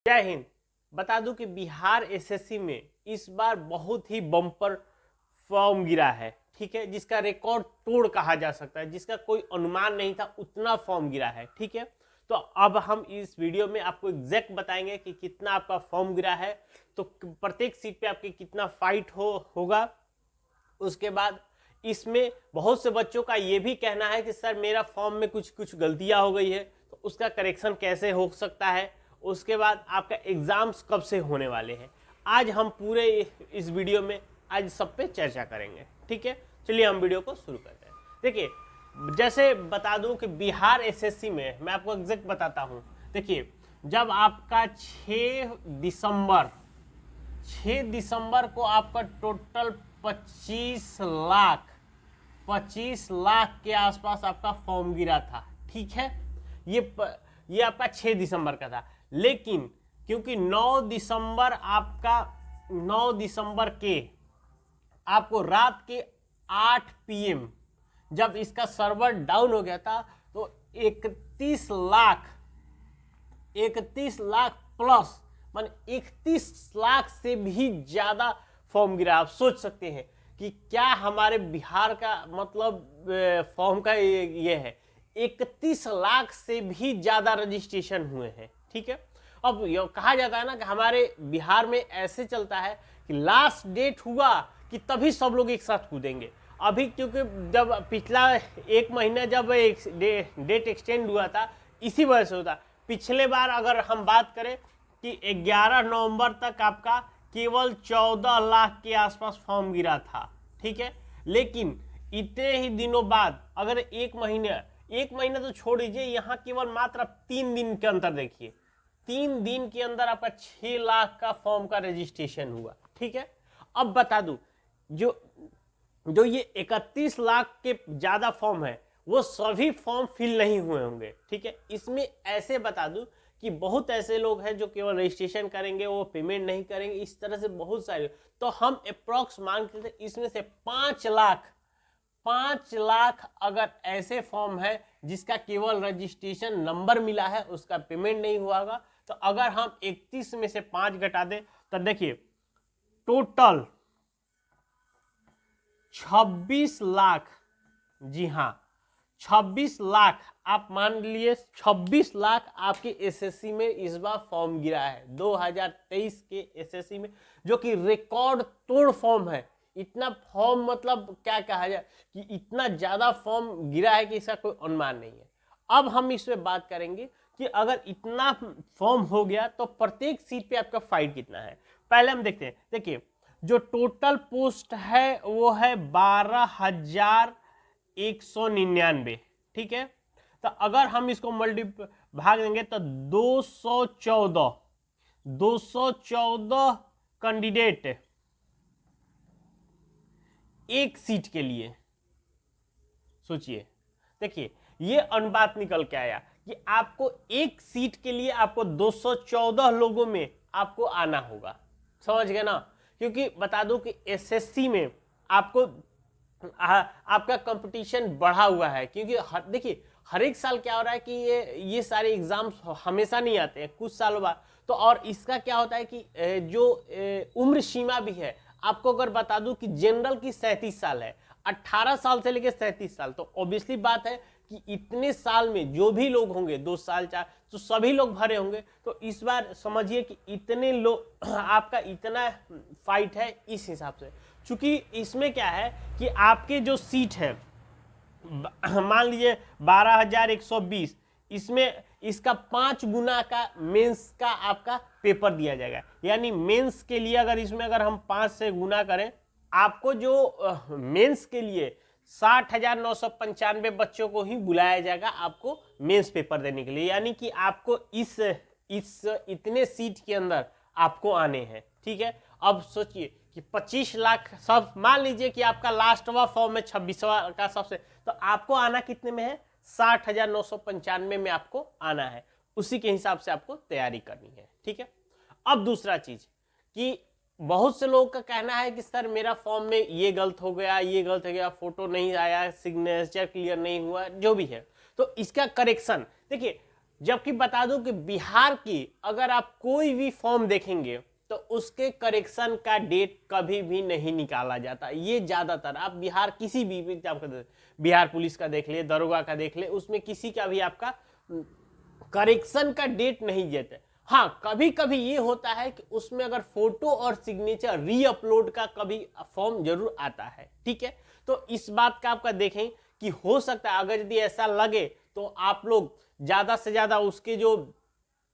जय हिंद। बता दूं कि बिहार एसएससी में इस बार बहुत ही बम्पर फॉर्म गिरा है, ठीक है, जिसका रिकॉर्ड तोड़ कहा जा सकता है, जिसका कोई अनुमान नहीं था, उतना फॉर्म गिरा है, ठीक है। तो अब हम इस वीडियो में आपको एग्जैक्ट बताएंगे कि कितना आपका फॉर्म गिरा है, तो प्रत्येक सीट पे आपके कितना फाइट होगा। उसके बाद इसमें बहुत से बच्चों का ये भी कहना है कि सर मेरा फॉर्म में कुछ गलतियां हो गई है, तो उसका करेक्शन कैसे हो सकता है। उसके बाद आपका एग्जाम्स कब से होने वाले हैं, आज हम पूरे इस वीडियो में आज सब पे चर्चा करेंगे, ठीक है। चलिए हम वीडियो को शुरू करते हैं। देखिए, जैसे बता दूं कि बिहार एसएससी में मैं आपको एग्जैक्ट बताता हूं। देखिए, जब आपका 6 दिसंबर को आपका टोटल 25 लाख के आसपास आपका फॉर्म गिरा था, ठीक है। ये आपका 6 दिसंबर का था, लेकिन क्योंकि 9 दिसंबर के आपको रात के 8 PM जब इसका सर्वर डाउन हो गया था, तो 31 लाख प्लस मान 31 लाख से भी ज्यादा फॉर्म गिरा। आप सोच सकते हैं कि क्या हमारे बिहार का मतलब फॉर्म का ये है, 31 लाख से भी ज्यादा रजिस्ट्रेशन हुए हैं, ठीक है। अब ये कहा जाता है ना कि हमारे बिहार में ऐसे चलता है कि लास्ट डेट हुआ कि तभी सब लोग एक साथ कूदेंगे। अभी क्योंकि जब पिछला एक महीना जब डेट एक्सटेंड हुआ था, इसी वजह से होता। पिछले बार अगर हम बात करें कि 11 नवंबर तक आपका केवल 14 लाख के आसपास फॉर्म गिरा था, ठीक है। लेकिन इतने ही दिनों बाद अगर एक महीना तो छोड़ दीजिए, यहाँ केवल मात्र 3 दिन के अंतर देखिए, 3 दिन के अंदर आपका 6 लाख का फॉर्म का रजिस्ट्रेशन हुआ, ठीक है। अब बता दूं, जो ये 31 लाख के ज्यादा फॉर्म है, वो सभी फॉर्म फिल नहीं हुए होंगे, ठीक है। इसमें ऐसे बता दूं कि बहुत ऐसे लोग हैं जो केवल रजिस्ट्रेशन करेंगे, वो पेमेंट नहीं करेंगे, इस तरह से बहुत सारे। तो हम अप्रॉक्स मान के इसमें से 5 लाख अगर ऐसे फॉर्म है जिसका केवल रजिस्ट्रेशन नंबर मिला है, उसका पेमेंट नहीं हुआ होगा, तो अगर हम 31 में से 5 घटा दें तो देखिए टोटल 26 लाख, जी हाँ 26 लाख, आप मान लिए 26 लाख आपके एसएससी में इस बार फॉर्म गिरा है 2023 के एसएससी में, जो कि रिकॉर्ड तोड़ फॉर्म है। इतना फॉर्म मतलब क्या कहा जाए कि इतना ज्यादा फॉर्म गिरा है कि इसका कोई अनुमान नहीं है। अब हम इसमें बात करेंगे कि अगर इतना फॉर्म हो गया तो प्रत्येक सीट पे आपका फाइट कितना है। पहले हम देखते हैं। देखिए, जो टोटल पोस्ट है वो है 12,199, ठीक है। तो अगर हम इसको भाग देंगे तो 214 कैंडिडेट एक सीट के लिए। सोचिए, देखिए ये अनुपात निकल के आया कि आपको एक सीट के लिए आपको 214 लोगों में आपको आना होगा, समझ गए ना। क्योंकि बता दो कि एसएससी में आपको आपका कंपटीशन बढ़ा हुआ है, क्योंकि देखिए हर एक साल क्या हो रहा है कि ये सारे एग्जाम्स हमेशा नहीं आते हैं, कुछ सालों बाद। तो और इसका क्या होता है कि जो उम्र सीमा भी है, आपको अगर बता दूं कि जनरल की 37 साल है, 18 साल से लेकर 37 साल, तो ऑब्वियसली बात है कि इतने साल में जो भी लोग होंगे 2 साल 4, तो सभी लोग भरे होंगे। तो इस बार समझिए कि इतने लोग आपका इतना फाइट है इस हिसाब से। चूंकि इसमें क्या है कि आपके जो सीट है मान लीजिए 12,120, इसमें इसका 5 गुना का मेंस का आपका पेपर दिया जाएगा। यानी मेंस के लिए अगर हम 5 से गुना करें, आपको जो मेंस के लिए 60,995 बच्चों को ही बुलाया जाएगा आपको मेंस पेपर देने के लिए। यानी कि आपको इस इतने सीट के अंदर आपको आने हैं, ठीक है। अब सोचिए कि 25 लाख, सब मान लीजिए कि आपका लास्टवा फॉर्म में 26वां का सबसे, तो आपको आना कितने में है, 60,995 में आपको आना है। उसी के हिसाब से आपको तैयारी करनी है, ठीक है। अब दूसरा चीज कि बहुत से लोगों का कहना है कि सर मेरा फॉर्म में ये गलत हो गया, फोटो नहीं आया, सिग्नेचर क्लियर नहीं हुआ, जो भी है। तो इसका करेक्शन देखिए, जबकि बता दूं कि बिहार की अगर आप कोई भी फॉर्म देखेंगे तो उसके करेक्शन का डेट कभी भी नहीं निकाला जाता। ये ज्यादातर आप बिहार किसी भी एग्जाम का, बिहार पुलिस का देख ले, दरोगा का देख ले, उसमें किसी का भी आपका करेक्शन का डेट नहीं देते। हाँ, कभी कभी ये होता है कि उसमें अगर फोटो और सिग्नेचर रीअपलोड का कभी फॉर्म जरूर आता है, ठीक है। तो इस बात का आपका देखें कि हो सकता है अगर यदि ऐसा लगे तो आप लोग ज्यादा से ज्यादा उसके जो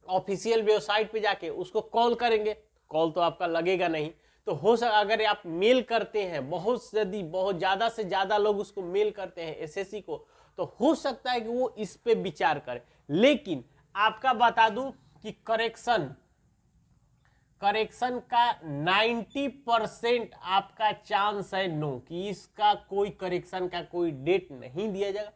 ऑफिशियल वेबसाइट पे जाके उसको कॉल करेंगे। कॉल तो आपका लगेगा नहीं, तो हो सकता अगर आप मेल करते हैं, बहुत ज्यादा से ज्यादा लोग उसको मेल करते हैं एसएससी को, तो हो सकता है कि वो इस पे विचार करे। लेकिन आपका बता दूं कि करेक्शन का 90% आपका चांस है नो, कि इसका कोई करेक्शन का कोई डेट नहीं दिया जाएगा।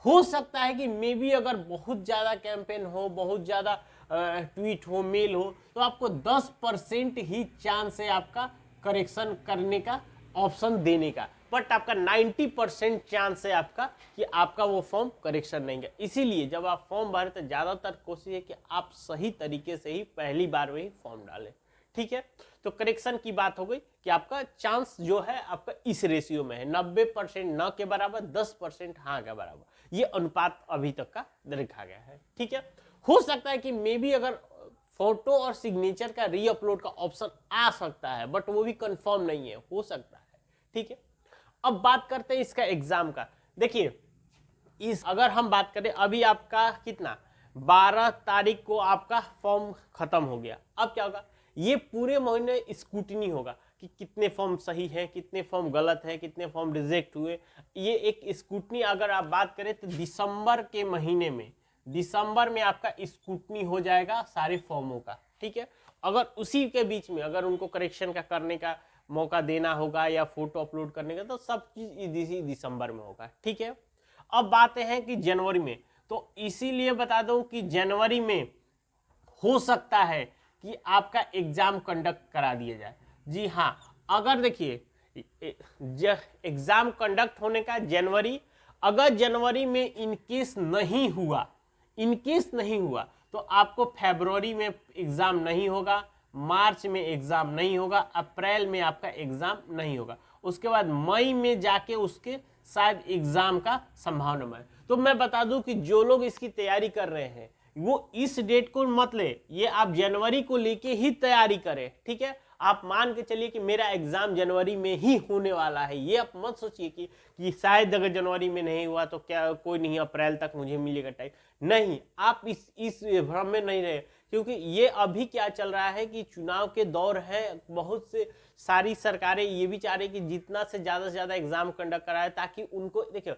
हो सकता है कि मे बी अगर बहुत ज्यादा कैंपेन हो, बहुत ज्यादा ट्वीट हो, मेल हो, तो आपको 10% ही चांस है आपका करेक्शन करने का, ऑप्शन देने का, बट आपका 90% चांस है आपका कि आपका वो फॉर्म करेक्शन नहीं है। इसीलिए जब आप फॉर्म भरें तो ज्यादातर कोशिश है कि आप सही तरीके से ही पहली बार में ही फॉर्म डालें, ठीक है। तो करेक्शन की बात हो गई कि आपका चांस जो है आपका इस रेशियो में है, 90% न के बराबर, 10% हाँ के बराबर। ये अनुपात अभी तक का रखा गया है, ठीक है। हो सकता है कि मे बी अगर फोटो और सिग्नेचर का रीअपलोड का ऑप्शन आ सकता है, बट वो भी कंफर्म नहीं है, हो सकता है, ठीक है। अब बात करते हैं इसका एग्जाम का। देखिए अगर हम बात करें, अभी आपका कितना 12 तारीख को आपका फॉर्म खत्म हो गया। अब क्या होगा, ये पूरे महीने स्क्रूटिनी होगा कि कितने फॉर्म सही है, कितने फॉर्म गलत है, कितने फॉर्म रिजेक्ट हुए। ये एक स्क्रूटिनी अगर आप बात करें तो दिसंबर के महीने में, दिसंबर में आपका स्क्रूटिनी हो जाएगा सारे फॉर्मों का, ठीक है। अगर उसी के बीच में अगर उनको करेक्शन का करने का मौका देना होगा या फोटो अपलोड करने का, तो सब चीज इसी दिसंबर में होगा, ठीक है। अब बातें हैं कि जनवरी में, तो इसीलिए बता दूं कि जनवरी में हो सकता है कि आपका एग्जाम कंडक्ट करा दिया जाए। जी हाँ, अगर देखिए एग्जाम कंडक्ट होने का जनवरी, अगर जनवरी में इनकेस नहीं हुआ तो आपको फरवरी में एग्जाम नहीं होगा, मार्च में एग्जाम नहीं होगा, अप्रैल में आपका एग्जाम नहीं होगा, उसके बाद मई में जाके उसके शायद एग्जाम का संभावना है। तो मैं बता दूं कि जो लोग इसकी तैयारी कर रहे हैं वो इस डेट को मत ले, ये आप जनवरी को लेके ही तैयारी करें, ठीक है। आप मान के चलिए कि मेरा एग्जाम जनवरी में ही होने वाला है, ये आप मत सोचिए कि शायद अगर जनवरी में नहीं हुआ तो क्या कोई नहीं, अप्रैल तक मुझे मिलेगा टाइम। नहीं, आप इस भ्रम में नहीं रहे, क्योंकि ये अभी क्या चल रहा है कि चुनाव के दौर है। बहुत से सारी सरकारें ये भी चाह रही कि जितना से ज्यादा एग्जाम कंडक्ट कराए, ताकि उनको देखिए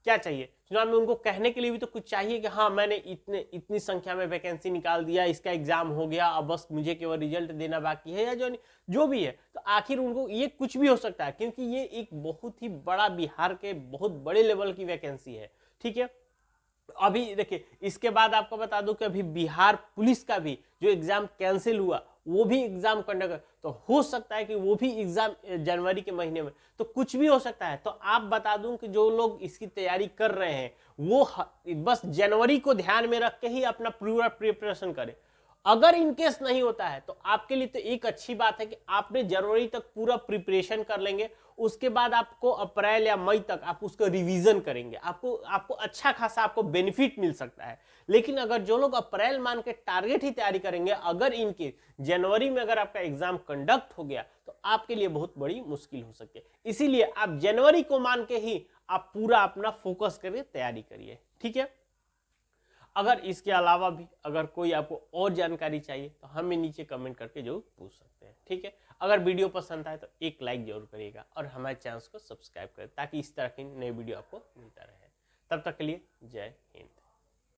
क्या चाहिए चुनाव में, उनको कहने के लिए भी तो कुछ चाहिए कि हाँ मैंने इतनी संख्या में वैकेंसी निकाल दिया, इसका एग्जाम हो गया, अब बस मुझे केवल रिजल्ट देना बाकी है, या जो भी है। तो आखिर उनको ये कुछ भी हो सकता है, क्योंकि ये एक बहुत ही बड़ा, बिहार के बहुत बड़े लेवल की वैकेंसी है, ठीक है। अभी देखिए इसके बाद आपको बता दूं कि अभी बिहार पुलिस का भी जो एग्जाम कैंसिल हुआ, वो भी एग्जाम कंडक्ट, तो हो सकता है कि वो भी एग्जाम जनवरी के महीने में, तो कुछ भी हो सकता है। तो आप बता दूं कि जो लोग इसकी तैयारी कर रहे हैं वो बस जनवरी को ध्यान में रख के ही अपना पूरा प्रिपरेशन करें। अगर इनकेस नहीं होता है तो आपके लिए तो एक अच्छी बात है कि आपने जनवरी तक पूरा प्रिपरेशन कर लेंगे, उसके बाद आपको अप्रैल या मई तक आप उसका रिवीजन करेंगे, आपको अच्छा खासा आपको बेनिफिट मिल सकता है। लेकिन अगर जो लोग अप्रैल मान के टारगेट ही तैयारी करेंगे, अगर इनके जनवरी में अगर आपका एग्जाम कंडक्ट हो गया तो आपके लिए बहुत बड़ी मुश्किल हो सकती है। इसीलिए आप जनवरी को मान के ही आप पूरा अपना फोकस करके तैयारी करिए, ठीक है। अगर इसके अलावा भी अगर कोई आपको और जानकारी चाहिए तो हमें नीचे कमेंट करके जरूर पूछ सकते हैं, ठीक है। अगर वीडियो पसंद आए तो एक लाइक जरूर करिएगा और हमारे चैनल को सब्सक्राइब करें, ताकि इस तरह की नई वीडियो आपको मिलता रहे। तब तक के लिए जय हिंद।